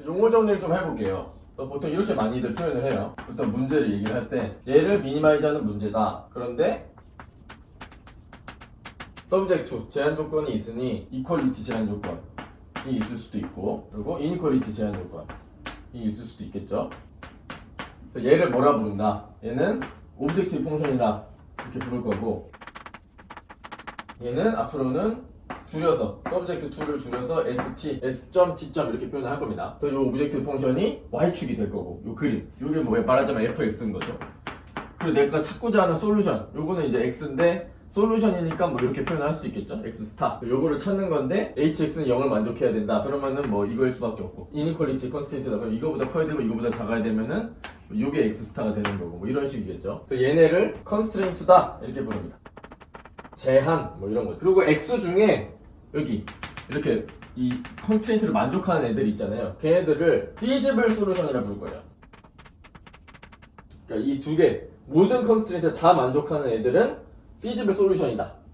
용어 정리를 좀 해볼게요. 보통 이렇게 많이들 표현을 해요. 보통 문제를 얘기를 할 때 얘를 미니마이즈하는 문제다. 그런데 subject to 제한 조건이 있으니 equality 제한 조건이 있을 수도 있고, 그리고 inequality 제한 조건이 있을 수도 있겠죠. 그래서 얘를 뭐라 부른다? 얘는 objective 펑션이다 이렇게 부를 거고, 얘는 앞으로는 줄여서 subject to를 줄여서 st, s.t. 이렇게 표현을 할 겁니다. 그래서 이 objective 펑션이 y축이 될 거고, 요 그림, 요게 뭐 말하자면 fx인 거죠. 그리고 내가 찾고자 하는 솔루션, 요거는 이제 x인데 솔루션이니까 뭐 이렇게 표현할 수 있겠죠. x 스타. 요거를 찾는 건데 hx는 0을 만족해야 된다. 그러면은 뭐 이거일 수밖에 없고, inequality constraint다. 그럼 이거보다 커야 되고 이거보다 작아야 되면은 요게 x 스타가 되는 거고, 뭐 이런 식이겠죠. 그래서 얘네를 constraint다 이렇게 부릅니다. 제한 뭐 이런 거. 그리고 x 중에 여기 이렇게 이 constraint를 만족하는 애들이 있잖아요. 걔네들을 feasible solution이라 부를 거예요. 그러니까 이 두 개 모든 constraint 다 만족하는 애들은 feasible solution이다.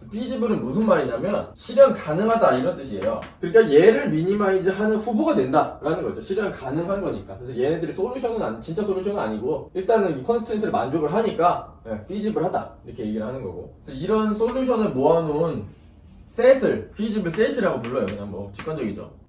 feasible은 무슨 말이냐면 실현 가능하다 이런 뜻이에요. 그러니까 얘를 미니마이즈 하는 후보가 된다라는 거죠. 실현 가능한 거니까. 그래서 얘네들이 솔루션은 진짜 솔루션은 아니고 일단은 이 컨스트레인트를 만족을 하니까 feasible하다 이렇게 얘기를 하는 거고. 그래서 이런 솔루션을 모아놓은 셋을 feasible 셋이라고 불러요. 그냥 뭐 직관적이죠.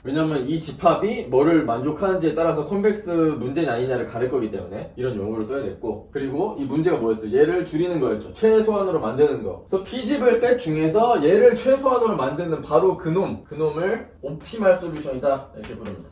왜냐면 이 집합이 뭐를 만족하는지에 따라서 컨벡스 문제냐 아니냐를 가릴 거기 때문에 이런 용어를 써야 됐고, 그리고 이 문제가 뭐였어요? 얘를 줄이는 거였죠. 최소한으로 만드는 거. 그래서 feasible 셋 중에서 얘를 최소한으로 만드는 바로 그놈을 옵티멀 솔루션이다 이렇게 부릅니다.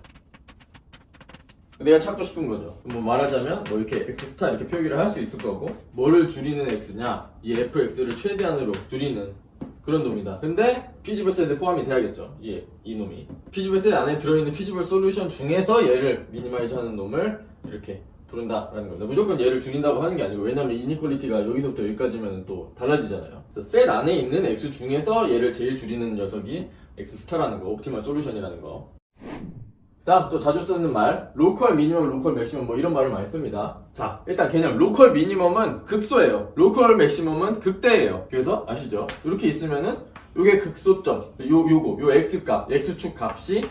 내가 찾고 싶은 거죠. 뭐 말하자면 뭐 이렇게 x 스타 이렇게 표기를 할 수 있을 거고, 뭐를 줄이는 x냐, 이 fx를 최대한으로 줄이는 그런 놈이다. 근데 feasible set에 포함이 돼야겠죠. 이 놈이 feasible set 안에 들어있는 feasible solution 중에서 얘를 미니마이즈 하는 놈을 이렇게 부른다라는 겁니다. 무조건 얘를 줄인다고 하는 게 아니고, 왜냐면 inequality가 여기서부터 여기까지면 또 달라지잖아요. 그래서 set 안에 있는 x 중에서 얘를 제일 줄이는 녀석이 x 스타라는 거, optimal solution이라는 거. 그 다음 또 자주 쓰는 말, 로컬 미니멈, 로컬 맥시멈 뭐 이런 말을 많이 씁니다. 자, 일단 개념, 로컬 미니멈은 극소예요. 로컬 맥시멈은 극대예요. 그래서 아시죠? 이렇게 있으면은 요게 극소점, 요 x값, x축 값이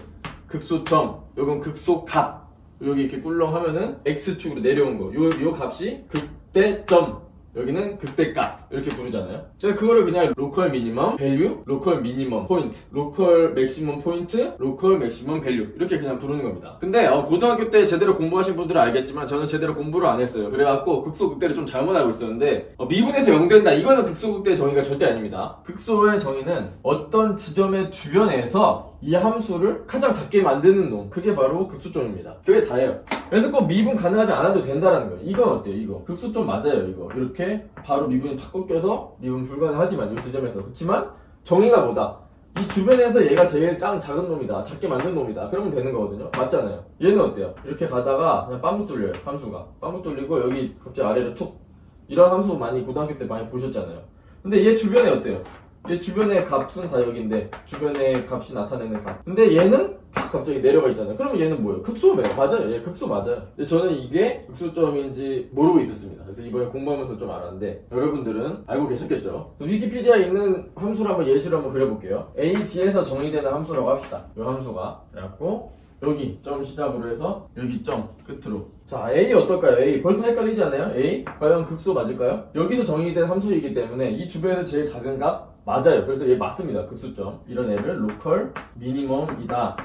극소점, 요건 극소값, 여기 이렇게 꿀렁하면은 x축으로 내려온 거, 요 값이 극대점, 여기는 극대값 이렇게 부르잖아요. 제가 그거를 그냥 로컬 미니멈 밸류, 로컬 미니멈 포인트, 로컬 맥시멈 포인트, 로컬 맥시멈 밸류 이렇게 그냥 부르는 겁니다. 근데 고등학교 때 제대로 공부하신 분들은 알겠지만 저는 제대로 공부를 안 했어요. 그래갖고 극소 극대를 좀 잘못 알고 있었는데, 미분에서 0된다 이거는 극소 극대의 정의가 절대 아닙니다. 극소의 정의는 어떤 지점의 주변에서 이 함수를 가장 작게 만드는 놈, 그게 바로 극소점입니다. 그게 다예요. 그래서 꼭 미분 가능하지 않아도 된다라는 거예요. 이건 어때요? 이거 극소점 맞아요. 이거 이렇게 바로 미분이 팍 꺾여서 미분 불가능하지만 이 지점에서. 그렇지만 정의가 뭐다? 이 주변에서 얘가 제일 작은 놈이다, 작게 만든 놈이다, 그러면 되는 거거든요. 맞잖아요. 얘는 어때요? 이렇게 가다가 그냥 빵꾸 뚫려요. 함수가 빵꾸 뚫리고 여기 갑자기 아래로 툭, 이런 함수 많이 고등학교 때 많이 보셨잖아요. 근데 얘 주변에 어때요? 얘 주변의 값은 다 여기인데 주변의 값이 나타내는 값. 근데 얘는 팍 갑자기 내려가 있잖아요. 그러면 얘는 뭐예요? 극소예요. 맞아요. 얘 극소 맞아요. 근데 저는 이게 극소점인지 모르고 있었습니다. 그래서 이번에 공부하면서 좀 알았는데 여러분들은 알고 계셨겠죠? 위키피디아에 있는 함수를 한번 예시로 한번 그려볼게요. A, B에서 정의되는 함수라고 합시다. 이 함수가. 그래갖고 여기 점 시작으로 해서 여기 점 끝으로. 자, A 어떨까요? A 벌써 헷갈리지 않아요? A 과연 극소 맞을까요? 여기서 정의된 함수이기 때문에 이 주변에서 제일 작은 값 맞아요. 그래서 얘 맞습니다. 극소점. 이런 애를 로컬 미니멈이다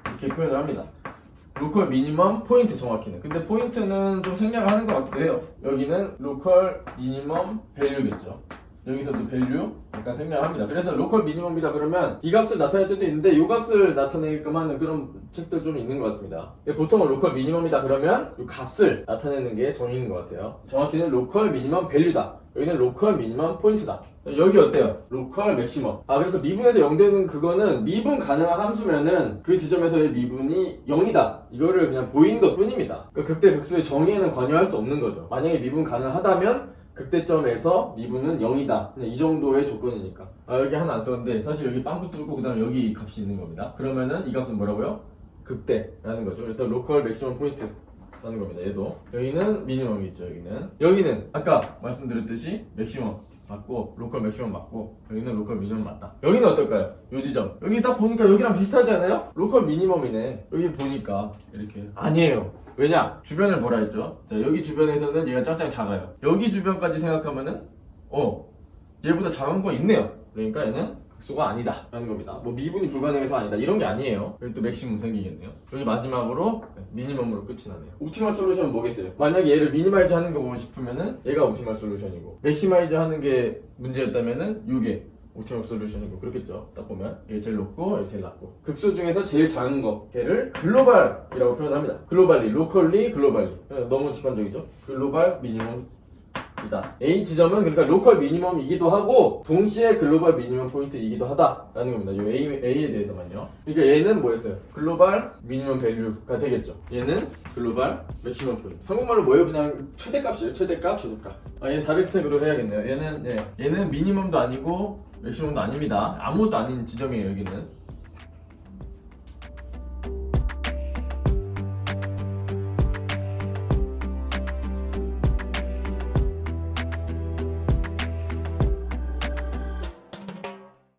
이렇게 표현을 합니다. 로컬 미니멈 포인트 정확히는. 근데 포인트는 좀 생략하는 것 같기도 해요. 여기는 로컬 미니멈 밸류겠죠. 여기서도 밸류 약간 생략합니다. 그래서 로컬 미니멈이다 그러면 이 값을 나타낼 때도 있는데 이 값을 나타내게끔 하는 그런 책들 좀 있는 것 같습니다. 보통은 로컬 미니멈이다 그러면 이 값을 나타내는 게 정의인 것 같아요. 정확히는 로컬 미니멈 밸류다. 여기는 로컬 미니멈 포인트다. 여기 어때요? 로컬 맥시멈. 그래서 미분에서 0되는 그거는 미분 가능한 함수면은 그 지점에서의 미분이 0이다. 이거를 그냥 보인 것 뿐입니다. 그러니까 극대 극소의 정의에는 관여할 수 없는 거죠. 만약에 미분 가능하다면 극대점에서 미분은 0이다. 그냥 이 정도의 조건이니까. 여기 하나 안 썼는데 사실 여기 빵꾸 뚫고 그 다음에 여기 값이 있는 겁니다. 그러면은 이 값은 뭐라고요? 극대라는 거죠. 그래서 로컬 맥시멈 포인트 라는 겁니다. 얘도 여기는 미니멈이 있죠. 여기는 아까 말씀드렸듯이 맥시멈 맞고 로컬 맥시멈 맞고 여기는 로컬 미니멈 맞다. 여기는 어떨까요? 요 지점 여기 딱 보니까 여기랑 비슷하지 않아요? 로컬 미니멈이네. 여기 보니까 이렇게 아니에요. 왜냐? 주변을 보라 했죠. 자, 여기 주변에서는 얘가 짱짱 작아요. 여기 주변까지 생각하면은 얘보다 작은 거 있네요. 그러니까 얘는 극소가 아니다 라는 겁니다. 뭐 미분이 불가능해서 아니다 이런 게 아니에요. 여기 또 맥시멈 생기겠네요. 여기 마지막으로 미니멈으로 끝이 나네요. 옵티멀 솔루션은 뭐겠어요? 만약에 얘를 미니마이즈 하는 거 보고 싶으면은 얘가 옵티멀 솔루션이고 맥시마이즈 하는 게 문제였다면은 이게 옵티멀 솔루션이고 그렇겠죠. 딱 보면 얘 제일 높고 얘 제일 낮고 극소 중에서 제일 작은 거 걔를 글로벌이라고 표현합니다. 글로벌리, 로컬리, 글로벌리 너무 직관적이죠. 글로벌 미니멈 이다. A 지점은 그러니까 로컬 미니멈이기도 하고 동시에 글로벌 미니멈 포인트이기도 하다라는 겁니다. 이 A에 대해서만요. 그러니까 얘는 뭐였어요? 글로벌 미니멈 밸류가 되겠죠. 얘는 글로벌 맥시멈 포인트. 한국말로 뭐예요? 그냥 최대값이에요. 최대값, 최소값. 얘는 다른 색으로 해야겠네요. 얘는 미니멈도 아니고 맥시멈도 아닙니다. 아무것도 아닌 지점이에요. 여기는.